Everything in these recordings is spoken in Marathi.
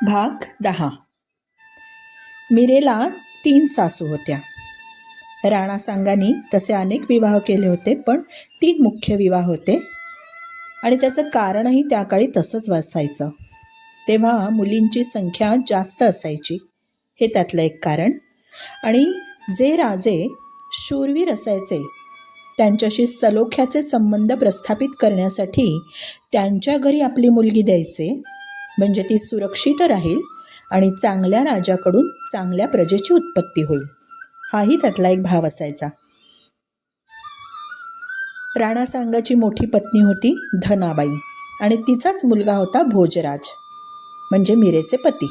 भाग 10. मीरेला 3 सासू होत्या. राणा सांगांनी तसे अनेक विवाह केले होते, पण 3 मुख्य विवाह होते आणि त्याचं कारणही त्या काळी तसंच असायचं. तेव्हा मुलींची संख्या जास्त असायची, हे त्यातलं एक कारण. आणि जे राजे शूरवीर असायचे त्यांच्याशी सलोख्याचे संबंध प्रस्थापित करण्यासाठी त्यांच्या घरी आपली मुलगी द्यायचे, म्हणजे ती सुरक्षित राहील आणि चांगल्या राजाकडून चांगल्या प्रजेची उत्पत्ती होईल, हाही त्यातला एक भाव असायचा. राणा सांगाची मोठी पत्नी होती धनाबाई आणि तिचाच मुलगा होता भोजराज, म्हणजे मीरेचे पती.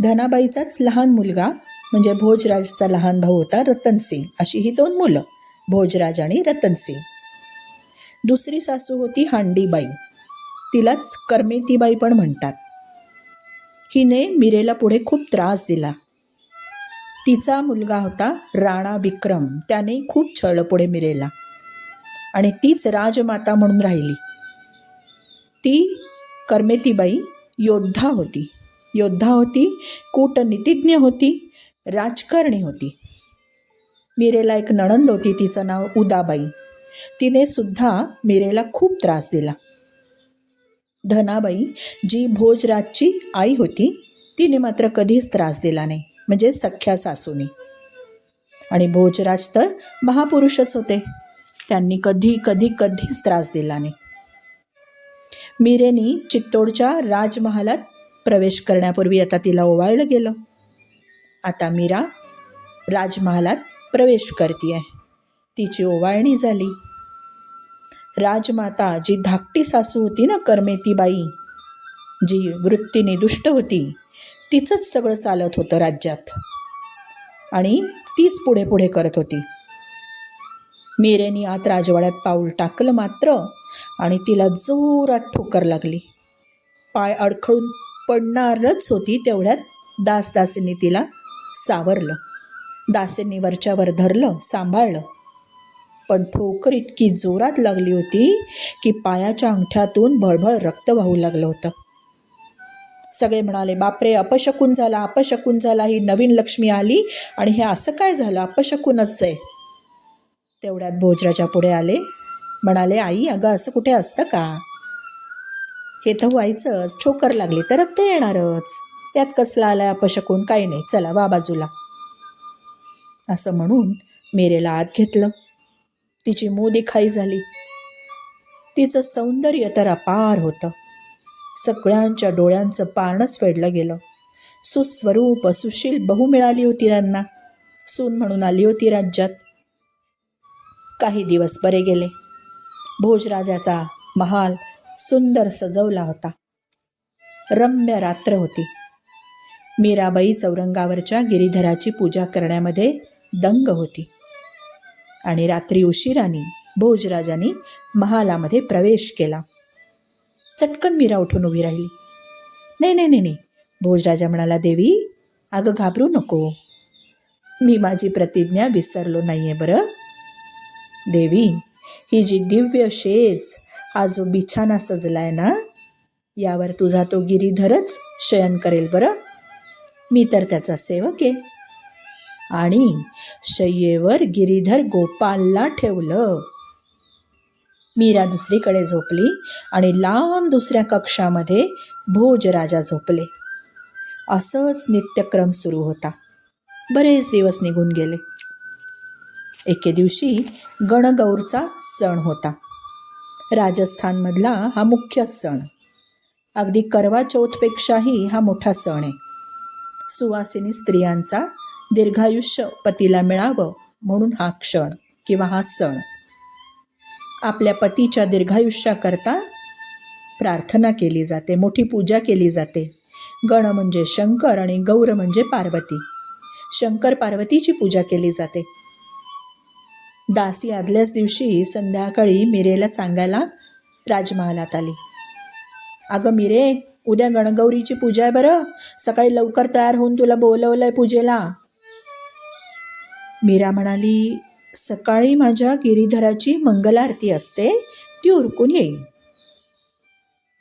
धनाबाईचाच लहान मुलगा म्हणजे भोजराजचा लहान भाऊ होता रतनसिंग. अशी ही 2 मुलं, भोजराज आणि रतनसिंग. दुसरी सासू होती हांडीबाई, तिलाच करमेतीबाई पण म्हणतात. हिने मीरेला पुढे खूप त्रास दिला. तिचा मुलगा होता राणा विक्रम, त्याने खूप छळलं पुढे मीरेला आणि तीच राजमाता म्हणून राहिली. ती करमेतीबाई योद्धा होती, कूटनीतिज्ञ होती, राजकारणी होती. मीरेला एक नणंद होती, तिचं नाव उदाबाई. तिने सुद्धा मीरेला खूप त्रास दिला. धनाबाई जी भोजराजची आई होती, तिने मात्र कधीच त्रास दिला नाही, म्हणजे सख्या सासूनी. आणि भोजराज तर महापुरुषच होते, त्यांनी कधीच त्रास दिला नाही. मीरेनी चित्तोडच्या राजमहालात प्रवेश करण्यापूर्वी आता तिला ओवाळलं गेलं. आता मीरा राजमहालात प्रवेश करते, तिची ओवाळणी झाली. राजमाता जी धाकटी सासू होती ना, करमेतीबाई, जी वृत्तीने दुष्ट होती, तिचंच सगळं चालत होतं राज्यात आणि तीच पुढे करत होती. मीरेनी आत राजवाड्यात पाऊल टाकलं मात्र आणि तिला जोरात ठोकर लागली. पाय अडखळून पडणारच होती, तेवढ्यात दासदासींनी तिला सावरलं. दासींनी वरच्यावर धरलं, सांभाळलं. पण ठोकर इतकी जोरात लागली होती की पायाच्या अंगठ्यातून भळभळ रक्त वाहू लागलं होतं. सगळे म्हणाले, बापरे, अपशकुन झाला, ही नवीन लक्ष्मी आली आणि हे असं काय झालं, अपशकुनच आहे. तेवढ्यात भोजराजा पुढे आले, म्हणाले, आई, अगं असं कुठे असतं का? हे तर व्हायचंच, ठोकर लागली तर रक्त येणारच, त्यात कसला आलाय अपशकुन, काही नाही, चला वा बाजूला. असं म्हणून मीरेला आत घेतलं. तिची मोदिखाई झाली. तिचं सौंदर्य तर अपार होतं. सगळ्यांच्या डोळ्यांचं पारणंच फेडलं गेलं. सुस्वरूप सुशील बहू मिळाली होती त्यांना, सून म्हणून आली होती राज्यात. काही दिवस बरे गेले. भोजराजाचा महाल सुंदर सजवला होता. रम्य रात्र होती. मीराबाई चौरंगावरच्या गिरीधराची पूजा करण्यामध्ये दंग होती आणि रात्री उशिराने भोजराजाने महालामध्ये प्रवेश केला. चटकन मीरा उठून उभी राहिली. नाही, भोजराजा म्हणाला, देवी, अगं घाबरू नको, मी माझी प्रतिज्ञा विसरलो नाहीये बरं. देवी, ही जी दिव्य शेज, हा जो बिछाना सजलाय ना, यावर तुझा तो गिरीधरच शयन करेल बरं. मी तर त्याचा सेवक आहे. आणि शय्येवर गिरीधर गोपालला ठेवलं. मीरा दुसरीकडे झोपली आणि लांब दुसऱ्या कक्षामध्ये भोजराजा झोपले. असंच नित्यक्रम सुरू होता. बरेच दिवस निघून गेले. एके दिवशी गणगौरचा सण होता. राजस्थानमधला हा मुख्य सण. अगदी करवा चौथपेक्षाही हा मोठा सण आहे. सुवासिनी स्त्रियांचा दीर्घायुष्य पतीला मिळावं म्हणून हा क्षण किंवा हा सण. आपल्या पतीच्या दीर्घायुष्याकरता प्रार्थना केली जाते, मोठी पूजा केली जाते. गण म्हणजे शंकर आणि गौर म्हणजे पार्वती. शंकर पार्वतीची पूजा केली जाते. दासी आदल्याच दिवशी संध्याकाळी मीरेला सांगायला राजमहालात आली. अगं मीरे, उद्या गणगौरीची पूजा आहे बरं, सकाळी लवकर तयार होऊन तुला बोलवलंय पूजेला. मीरा म्हणाली, सकाळी माझ्या गिरीधराची मंगलारती असते, ती उरकून येईल.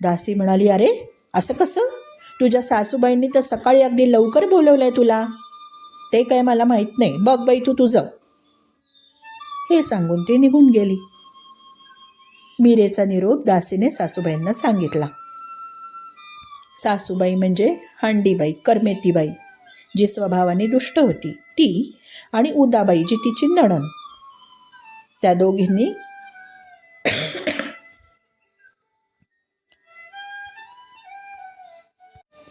दासी म्हणाली, अरे असं कसं, तुझ्या सासूबाईंनी तर सकाळी अगदी लवकर बोलवलंय तुला. ते काय मला माहीत नाही, बघ बाई तू तुझं. हे सांगून ती निघून गेली. मीरेचा निरोप दासीने सासूबाईंना सांगितला. सासूबाई म्हणजे हंडीबाई, करमेतीबाई, जी स्वभावाने दुष्ट होती ती, आणि उदाबाई जी तिची नणंद. त्या दोघींनी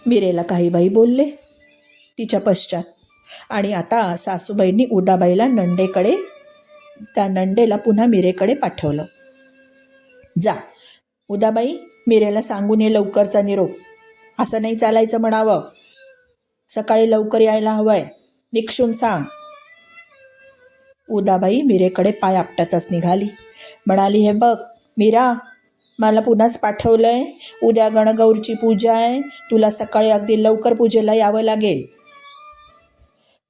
मीरेला काही बाई बोलले तिच्या पश्चात. आणि आता सासूबाईंनी उदाबाईला नंडेकडे, त्या नंडेला पुन्हा मीरेकडे पाठवलं. जा उदाबाई, मीरेला सांगून ये लवकरचा निरोप. असं नाही चालायचं म्हणावं. सकाळी लवकर यायला हवंय, निक्षून सांग. उदाबाई मीरेकडे पाय आपटतच निघाली. म्हणाली, हे बघ मीरा, मला पुन्हाच पाठवलंय. उद्या गणगौरची पूजा आहे, तुला सकाळी अगदी लवकर पूजेला यावं लागेल.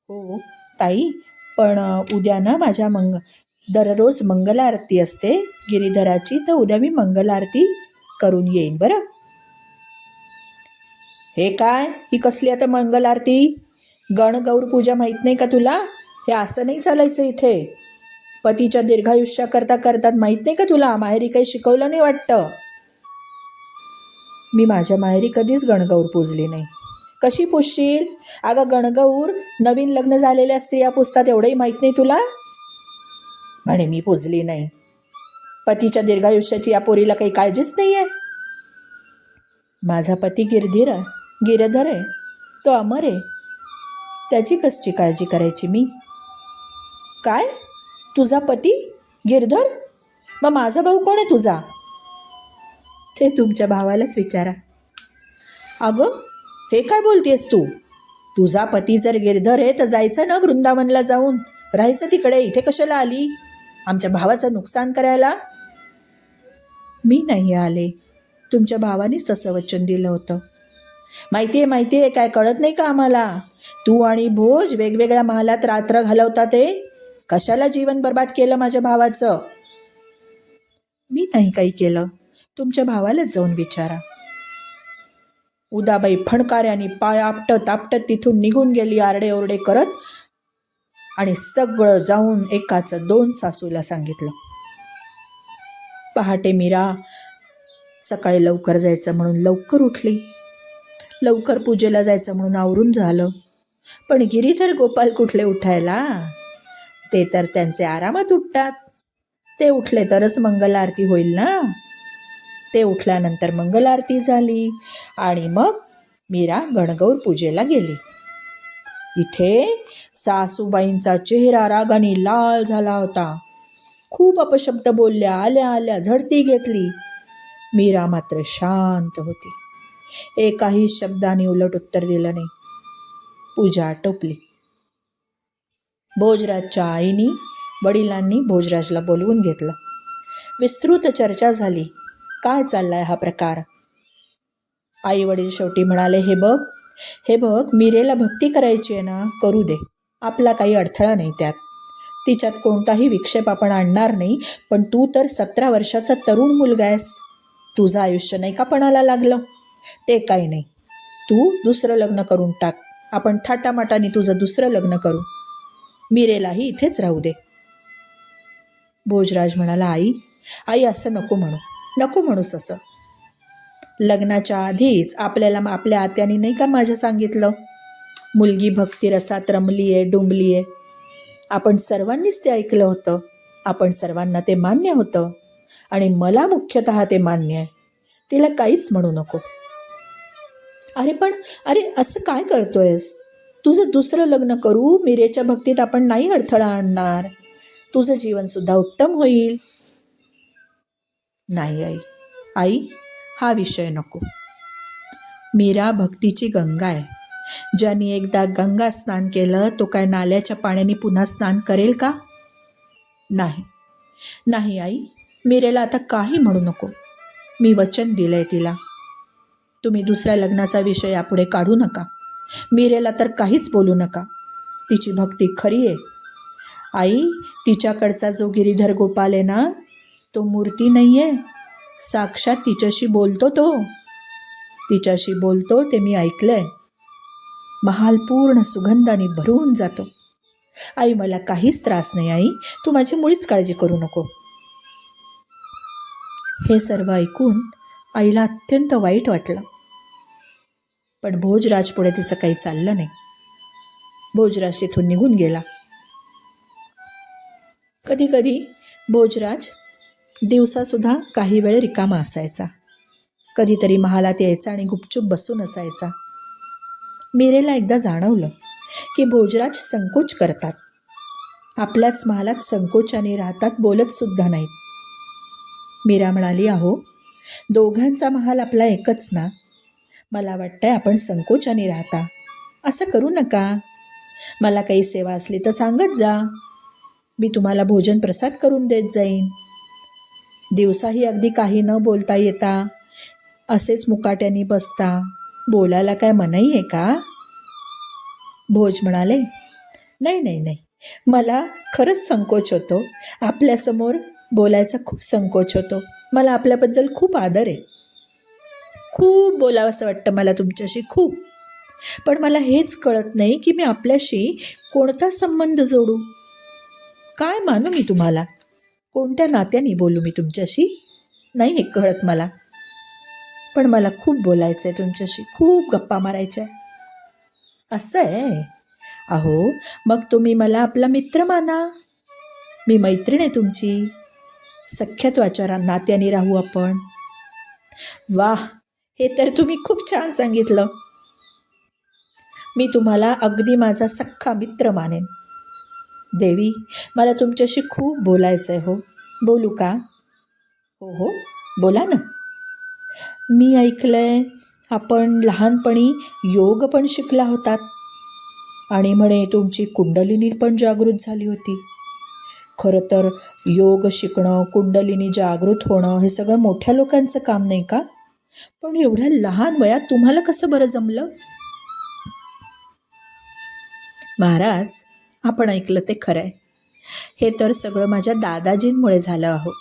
हो ताई, पण उद्या ना माझ्या दररोज मंगल आरती असते गिरीधराची, तर उद्या मी मंगल आरती करून येईन बरं. हे काय, ही कसली आता मंगल आरती? गणगौर पूजा माहीत नाही का तुला? हे असं नाही चालायचं इथे. पतीच्या दीर्घायुष्याकरता करतात, माहीत नाही का तुला? माहेरी काही शिकवलं नाही वाटतं. मी माझ्या माहेरी कधीच गणगौर पूजली नाही. कशी पुजशील? अगं गणगौर नवीन लग्न झालेले असते या पुजतात, एवढंही माहीत नाही तुला? म्हणे मी पुजली नाही. पतीच्या दीर्घायुष्याची या पोरीला काही काळजीच नाही आहे. माझा पती गिरधर आहे, तो अमर आहे, त्याची कसची काळजी करायची मी? काय, तुझा पती गिरधर? मग माझा भाऊ कोण आहे तुझा? ते तुमच्या भावालाच विचारा. अगं हे काय बोलतेस तू? तुझा पती जर गिरधर आहे तर जायचं ना वृंदावनला, जाऊन राहायचं तिकडे. इथे कशाला आली आमच्या भावाचं नुकसान करायला? मी नाही आले, तुमच्या भावानेच तसं वचन दिलं होतं. माहिती आहे, काय कळत नाही का आम्हाला? तू आणि भोज वेगवेगळ्या महालात रात्र घालवता, ते कशाला जीवन बर्बाद केलं माझ्या भावाचं? मी नाही काही केलं, तुमच्या भावालाच जाऊन विचारा. उदाबाई फणकाऱ्याने पाय आपटत आपटत तिथून निघून गेली, आरडेओरडे करत. आणि सगळं जाऊन एकाचं दोन सासूला सांगितलं. पहाटे मीरा सकाळी लवकर जायचं म्हणून लवकर उठली. लवकर पूजेला जायचं म्हणून आवरून झालं. पण गिरीधर गोपाल कुठले उठायला? ते तर त्यांचे आरामात उठतात. ते उठले तरच मंगल आरती होईल ना. ते उठल्यानंतर मंगल आरती झाली आणि मग मीरा गणगौर पूजेला गेली. इथे सासूबाईंचा चेहरा रागाने लाल झाला होता. खूप अपशब्द बोलल्या, आल्या आल्या झडती घेतली. मीरा मात्र शांत होती, एकाही शब्दाने उलट उत्तर दिलं नाही. पूजा आटोपली. भोजराजच्या आईनी वडिलांनी भोजराजला बोलवून घेतलं. विस्तृत चर्चा झाली. काय चाललाय हा प्रकार? आई वडील शेवटी म्हणाले, हे बघ मीरेला भक्ती करायची आहे ना, करू दे, आपला काही अडथळा नाही त्यात. तिच्यात कोणताही विक्षेप आपण आणणार नाही. पण तू तर 17 वर्षाचा तरुण मुलगा आहेस, तुझं आयुष्य नाही का पणाला लागलं? ते काही नाही, तू दुसरं लग्न करून टाक. आपण थाटामाटाने तुझं दुसरं लग्न करू, मीरेलाही इथेच राहू दे. भोजराज म्हणाला, आई असं नको म्हणूस असं. लग्नाच्या आधीच आपल्याला आपल्या आत्यानी नाही का माझ्या सांगितलं, मुलगी भक्तिरसात रमली आहे, डुंबली आहे. आपण सर्वांनीच ते ऐकलं होतं, आपण सर्वांना ते मान्य होतं, आणि मला मुख्यतः ते मान्य आहे. तिला काहीच म्हणू नको. अरे असं काय करतोयस? तुझं दुसरं लग्न करू, मीरेच्या भक्तीत आपण नाही अडथळा आणणार, तुझं जीवनसुद्धा उत्तम होईल. नाही आई, हा विषय नको. मीरा भक्तीची गंगा आहे. ज्याने एकदा गंगा स्नान केलं तो काय नाल्याच्या पाण्याने पुन्हा स्नान करेल का? नाही आई, मीरेला आता काही म्हणू नको. मी वचन दिलंय तिला. तुम्ही दुसऱ्या लग्नाचा विषय यापुढे काढू नका. मीरेला तर काहीच बोलू नका. तिची भक्ती खरी आहे. आई, तिच्याकडचा जो गिरीधर गोपाल आहे ना, तो मूर्ती नाही आहे, साक्षात तिच्याशी बोलतो तो. तिच्याशी बोलतो ते मी ऐकलंय. महाल पूर्ण सुगंधाने भरून जातो. आई, मला काहीच त्रास नाही आई, तू माझी मुळीच काळजी करू नको. हे सर्व ऐकून आईला अत्यंत वाईट वाटलं. पण भोजराज पुढे तिचं काही चाललं नाही. भोजराज तिथून निघून गेला. कधी कधी भोजराज दिवसासुद्धा काही वेळ रिकामा असायचा. कधीतरी महालात यायचा आणि गुपचूप बसून असायचा. मीरेला एकदा जाणवलं की भोजराज संकोच करतात. आपल्याच महालात संकोचाने राहतात, बोलत सुद्धा नाहीत. मीरा म्हणाली, अहो, दोघांचा महाल आपला एकच ना. मला वाटतंय आपण संकोचाने राहता. असं करू नका. मला काही सेवा असली तर सांगत जा. मी तुम्हाला भोजन प्रसाद करून देत जाईन. दिवसाही अगदी काही न बोलता येता असेच मुकाट्याने बसता. बोलायला काय मनाई आहे का? भोज म्हणाले, नाही नाही नाही, मला खरंच संकोच होतो. आपल्यासमोर बोलायचा खूप संकोच होतो. मला आपल्याबद्दल खूप आदर आहे. खूप बोलावंसं वाटतं मला तुमच्याशी, खूप. पण मला हेच कळत नाही की मी आपल्याशी कोणता संबंध जोडू. काय मानू मी तुम्हाला? कोणत्या नात्याने बोलू मी तुमच्याशी? नाही हे कळत मला. पण मला खूप बोलायचं आहे तुमच्याशी, खूप गप्पा मारायच्या आहे. असं आहे? अहो, मग तुम्ही मला आपला मित्र माना. मी मैत्रीण आहे तुमची. सख्यत्वाच्या नात्याने राहू आपण. वाह, हे तर तुम्ही खूप छान सांगितलं. मी तुम्हाला अगदी माझा सख्खा मित्र मानेन. देवी, मला तुमच्याशी खूप बोलायचं आहे हो. बोलू का? हो हो, बोला ना. मी ऐकलंय आपण लहानपणी योग पण शिकला होतात आणि म्हणे तुमची कुंडलिनी पण जागृत झाली होती. खरं तर योग शिकणं, कुंडलिनी जागृत होणं हे सगळं मोठ्या लोकांचं काम नाही का? पण एवढ्या लहान वयात तुम्हाला कसं बरं जमलं? महाराज, आपण ऐकलं ते खरं आहे. हे तर सगळं माझ्या दादाजींमुळे झालं अहो.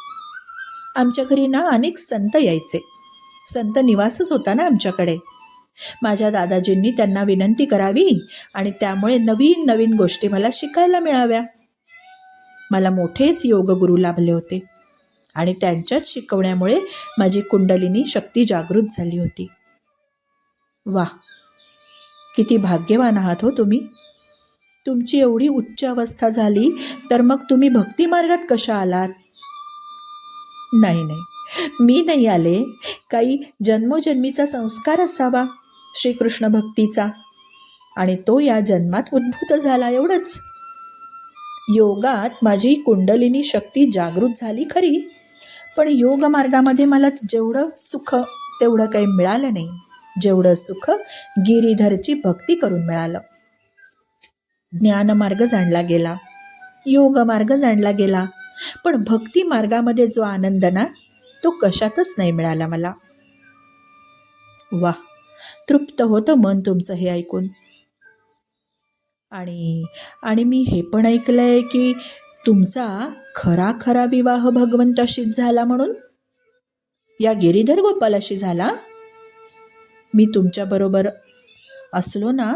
आमच्या घरी ना अनेक संत यायचे. संत निवासच होता ना आमच्याकडे. माझ्या दादाजींनी त्यांना विनंती करावी आणि त्यामुळे नवीन नवीन गोष्टी मला शिकायला मिळाव्या. मला मोठेच योगगुरू लाभले होते आणि त्यांच्याच शिकवण्यामुळे माझी कुंडलिनी शक्ती जागृत झाली होती. वा, किती भाग्यवान आहात हो तुम्ही. तुमची एवढी उच्च अवस्था झाली तर मग तुम्ही भक्ती मार्गात कशा आलात? नाही नाही, मी नाही आले. काही जन्मोजन्मीचा संस्कार असावा श्रीकृष्ण भक्तीचा आणि तो या जन्मात उद्भूत झाला, एवढंच. योगात माझी कुंडलिनी शक्ती जागृत झाली खरी, पण योग मार्गामध्ये मला जेवढं सुख तेवढं काही मिळालं नाही जेवढं सुख गिरीधरची भक्ती करून मिळालं. ज्ञानमार्ग जाणला गेला, योग मार्ग जाणला गेला, पण भक्ती मार्गामध्ये जो आनंद ना, तो कशातच नाही मिळाला मला. वा, तृप्त होतं मन तुमचं हे ऐकून. आणि मी हे पण ऐकलंय की तुमचा खरा खरा विवाह भगवंताशीच झाला म्हणून. या गिरीधर गोपालाशी झाला. मी तुमच्याबरोबर असलो ना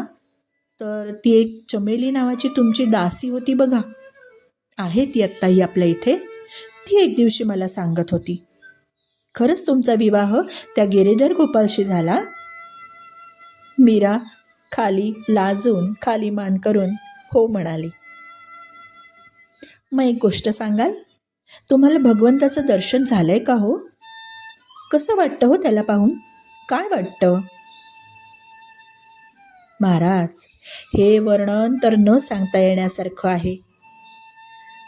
तर ती एक चमेली नावाची तुमची दासी होती बघा, आहे ती आत्ताही आपल्या इथे. ती एक दिवशी मला सांगत होती, खरंच तुमचा विवाह त्या गिरीधर गोपालशी झाला? मीरा खाली लाजून खाली मान करून हो म्हणाली. मग एक गोष्ट सांगाल, तुम्हाला भगवंताचं दर्शन झालंय का हो? कसं वाटतं हो त्याला पाहून? काय वाटतं? महाराज, हे वर्णन तर न सांगता येण्यासारखं आहे.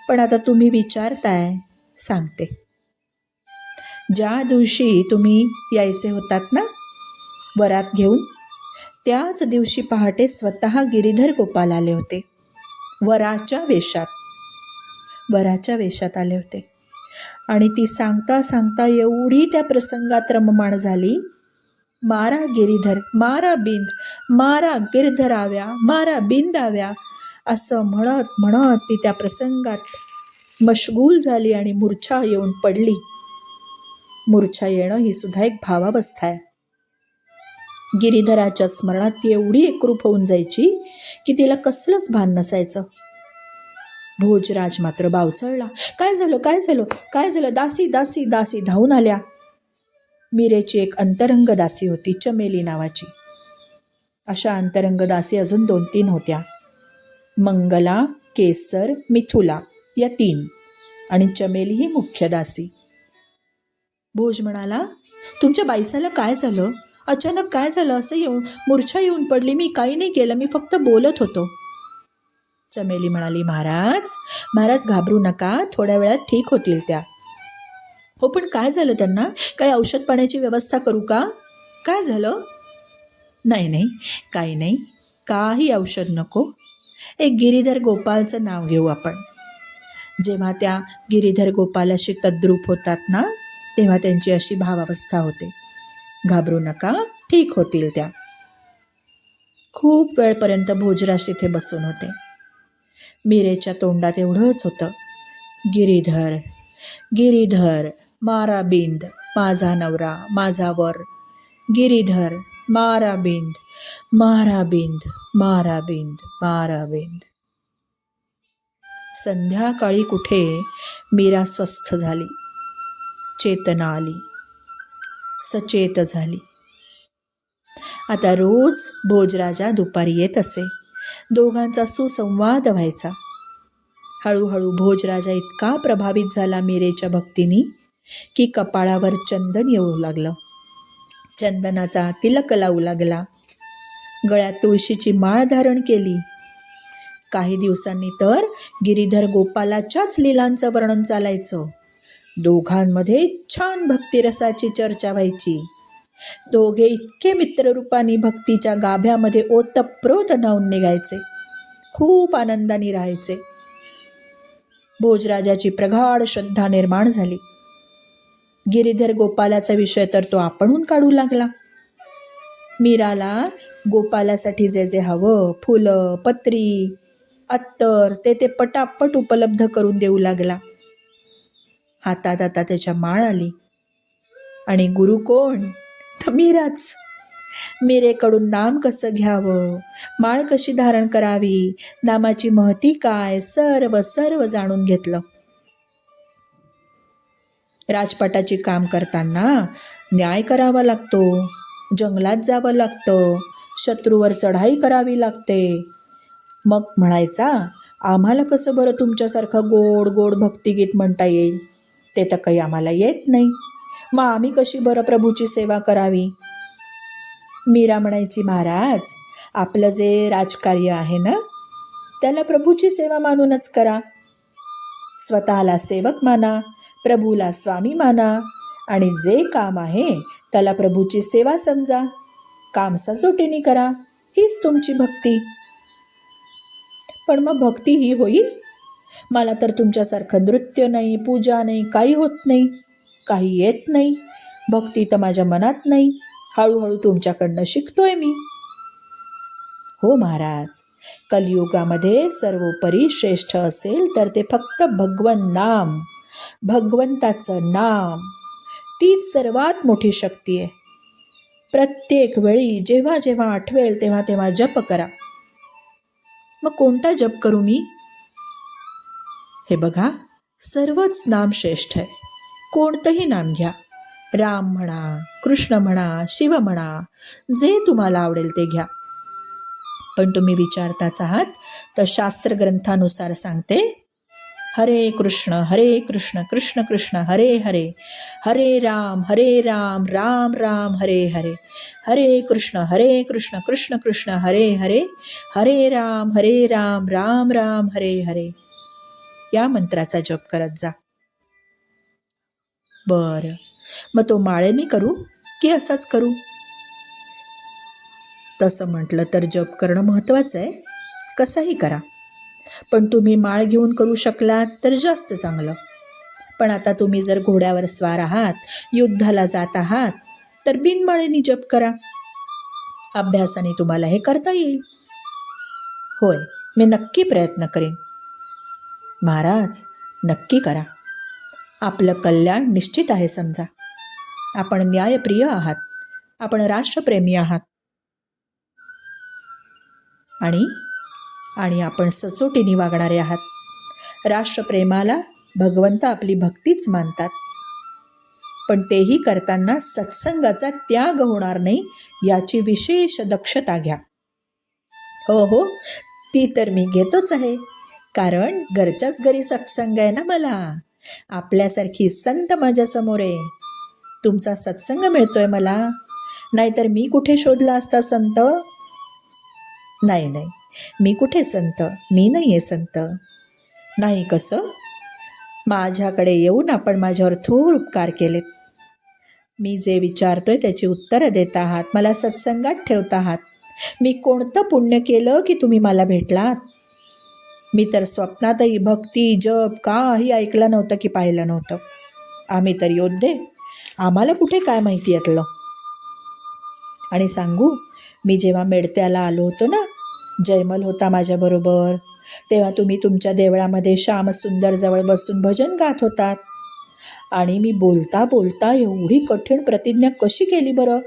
पण आता तुम्ही विचारताय, सांगते. ज्या दिवशी तुम्ही यायचे होतात ना वरात घेऊन, त्याच दिवशी पहाटे स्वतः गिरीधर गोपाल आले होते. वराच्या वेशात आले होते. आणि ती सांगता सांगता एवढी त्या प्रसंगात रममाण झाली, मारा गिरीधर, मारा बिंद, मारा गिरधर आव्या, मारा बिंद आव्या, असं म्हणत म्हणत ती त्या प्रसंगात मशगूल झाली आणि मूर्छा येऊन पडली. मूर्छा येणं ही सुद्धा एक भावावस्था आहे. गिरीधराच्या स्मरणात ती एवढी एकरूप होऊन जायची की तिला कसलंच भान नसायचं. भोजराज मात्र बावचळला. काय झालं, काय झालं, काय झालं? दासी दासी दासी धावून आल्या. मीरेची एक अंतरंग दासी होती, चमेली नावाची. अशा अंतरंग दासी अजून 2-3 होत्या. मंगला, केसर, मिथुला या 3 आणि चमेली ही मुख्य दासी. भोज म्हणाला, तुमच्या बाईसाला काय झालं? अचानक काय झालं? असं मूर्छा येऊन पडली. मी काही नाही केलं, मी फक्त बोलत होतो. चमेली म्हणाली, महाराज घाबरू नका, थोड्या वेळात ठीक होतील त्या. हो, पण काय झालं त्यांना? काही औषध पाण्याची व्यवस्था करू का? काय झालं? नाही, काही नाही, काही औषध नको. एक गिरीधर गोपालचं नाव घेऊ आपण. जेव्हा त्या गिरीधर गोपालाशी तद्रूप होतात ना, तेव्हा त्यांची अशी भावावस्था होते. घाबरू नका, ठीक होतील त्या. खूप वेळपर्यंत भोजराज तिथे बसून होते. मीरेच्या तोंडात एवढंच होतं, गिरीधर गिरीधर, मारा बिंद, माझा नवरा, माझा वर. गिरीधर, मारा बिंद, मारा बिंद, मारा बिंद, मारा बिंद. संध्याकाळी कुठे मीरा स्वस्थ झाली, चेतना आली, सचेत झाली. आता रोज भोजराजा दुपारी येत असे. दोघांचा सुसंवाद व्हायचा. हळूहळू भोजराजा इतका प्रभावित झाला मीरेच्या भक्तीनी की कपाळावर चंदन येऊ लागलं, चंदनाचा तिलक लावू लागला, गळ्यात तुळशीची माळ धारण केली. काही दिवसांनी तर गिरीधर गोपालाच्याच लीलांचं वर्णन चालायचं. दोघांमध्ये छान भक्तिरसाची चर्चा व्हायची. दोघे इतके मित्ररूपाने भक्तीच्या गाभ्यामध्ये ओतप्रोत न्हाऊन निघायचे. खूप आनंदाने राहायचे. भोजराजाची प्रगाढ श्रद्धा निर्माण झाली. गिरीधर गोपालाचा विषय तर तो आपणहून काढू लागला. मीराला गोपालासाठी जे जे हवं, फुलं, पत्री, अत्तर, ते पटापट उपलब्ध करून देऊ लागला. हातात आता त्याच्या माळ आली. आणि गुरु कोण? तर मीराच. मीरेकडून नाम कसं घ्यावं, माळ कशी धारण करावी, नामाची महती काय, सर्व जाणून घेतलं. राजपाटाची काम करताना न्याय करावा लागतो, जंगलात जावं लागतं, शत्रूवर चढाई करावी लागते. मग म्हणायचा, आम्हाला कसं बरं तुमच्यासारखं गोड गोड भक्तिगीत म्हणता येईल? ते तर काही आम्हाला येत नाही. मग आम्ही कशी बरं प्रभूची सेवा करावी? मीरा म्हणायची, महाराज आपलं जे राजकार्य आहे ना, त्याला प्रभूची सेवा मानूनच करा. स्वतःला सेवक माना, प्रभूला स्वामी माना आणि जे काम आहे त्याला प्रभूची सेवा समजा. काम सचोटीने करा, हीच तुमची भक्ती. पण मग भक्ती ही होईल? मला तर तुमच्यासारखं नृत्य नाही, पूजा नाही, काही होत नाही, काही येत नाही. भक्ती तर माझ्या मनात नाही. हळूहळू तुमच्याकडनं शिकतोय मी. हो महाराज, कलियुगामध्ये सर्वोपरी श्रेष्ठ असेल तर ते फक्त भगवन नाम, भगवंताचं नाम. तीच सर्वात मोठी शक्ती आहे. प्रत्येक वेळी जेव्हा जेव्हा आठवेल तेव्हा तेव्हा जप करा. मग कोणता जप करू मी? हे बघा, सर्वच नाम श्रेष्ठ आहे. कोणतंही नाम घ्या. राम म्हणा, कृष्ण म्हणा, शिव म्हणा, जे तुम्हाला आवडेल ते घ्या. पण तुम्ही विचारताच आहात तर शास्त्र ग्रंथानुसार सांगते, हरे कृष्ण कृष्ण कृष्ण हरे हरे, हरे राम राम राम हरे हरे, हरे कृष्ण कृष्ण कृष्ण हरे हरे, हरे राम राम राम हरे हरे. या मंत्राचा जप करत जा. बरं, मग तो माळेनी करू की असाच करू? तसं म्हटलं तर जप करणं महत्त्वाचं आहे. कसाही करा, पण तुम्ही माळ घेऊन करू शकलात तर जास्त चांगलं. पण आता तुम्ही जर घोड्यावर स्वार आहात, युद्धाला जात आहात, तर बिनमाळेनी जप करा. अभ्यासाने तुम्हाला हे करता येईल. होय, मी नक्की प्रयत्न करेन. महाराज, नक्की करा. आपलं कल्याण निश्चित आहे समजा. आपण न्यायप्रिय आहात, आपण राष्ट्रप्रेमी आहात. आणि आणि आपण सचोटीने वागणारे आहात. राष्ट्रप्रेमाला भगवंत आपली भक्तीच मानतात. पण तेही करताना सत्संगाचा त्याग होणार नाही याची विशेष दक्षता घ्या. हो हो, ती तर मी घेतोच आहे. कारण घरच्याच घरी सत्संग आहे ना मला. आपल्यासारखी संत माझ्यासमोर आहे. तुमचा सत्संग मिळतोय मला, नाहीतर मी कुठे शोधला असता संत? नाही नाही, मी कुठे संत, मी नाही आहे संत. नाही कसं? माझ्याकडे येऊन आपण माझ्यावर थोर उपकार केलेत. मी जे विचारतोय त्याची उत्तरं देत आहात, मला सत्संगात ठेवत आहात. मी कोणतं पुण्य केलं की तुम्ही मला भेटलात? मी तर स्वप्नातही भक्ती जप काही ऐकलं नव्हतं की पाहिलं नव्हतं. आम्ही तर योद्धे, आम्हाला कुठे काय माहिती यातलं. आणि सांगू, मी जेव्हा मेडत्याला आलो होतो ना, जयमल होता माझ्याबरोबर, तेव्हा तुम्ही तुमच्या देवळामध्ये श्यामसुंदर जवळ बसून भजन गात होतात. आणि मी बोलता बोलता एवढी कठीण प्रतिज्ञा कशी केली बरं?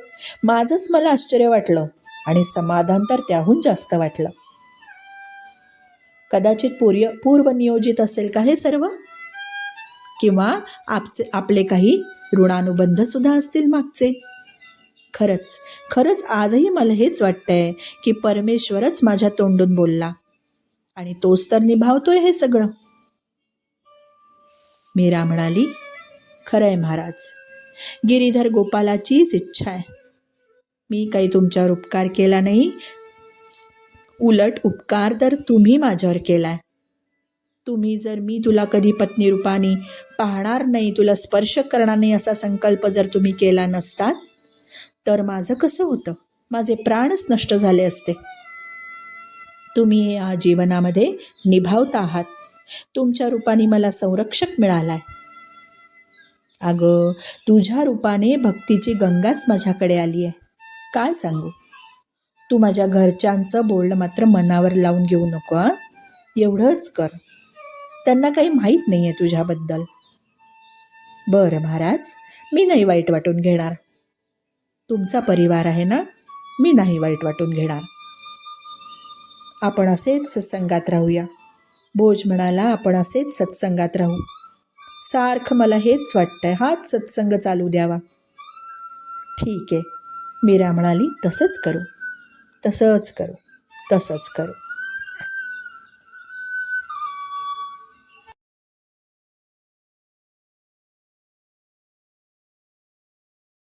माझंच मला आश्चर्य वाटलं आणि समाधान तर त्याहून जास्त वाटलं. कदाचित पूर्वनियोजित असेल का हे सर्व? किंवा आपले काही ऋणानुबंध सुद्धा असतील मागचे. खरंच खरंच आजही मला हेच वाटतंय की परमेश्वरच माझ्या तोंडून बोलला आणि तोच तर निभावतोय हे सगळं. मीरा म्हणाली, खरंय महाराज, गिरीधर गोपालाचीच इच्छा आहे. मी काही तुमच्यावर उपकार केला नाही, उलट उपकार तर तुम्ही माझ्यावर केलाय. तुम्ही जर मी तुला कधी पत्नी रूपाने पाहणार नाही, तुला स्पर्श करणार नाही असा संकल्प जर तुम्ही केला नसतात तर माझं कसं होतं? माझे प्राणच नष्ट झाले असते. तुम्ही या जीवनामध्ये निभावता आहात. तुमच्या रूपाने मला संरक्षक मिळालाय. अगं, तुझ्या रूपाने भक्तीची गंगाच माझ्याकडे आली आहे. काय सांगू? तू माझ्या घरच्यांचं बोलणं मात्र मनावर लावून घेऊ नको हां. एवढंच कर. त्यांना काही माहीत नाही आहे तुझ्याबद्दल. बरं महाराज, मी नाही वाईट वाटून घेणार. तुमचा परिवार आहे ना, मी नाही वाईट वाटून घेणार. आपण असेच सत्संगात राहूया. भोज म्हणाला, आपण असेच सत्संगात राहू. सारखं मला हेच वाटतंय, हाच सत्संग चालू द्यावा. ठीक आहे, मीरा म्हणाली, तसंच करू, तसंच करू, तसंच करू.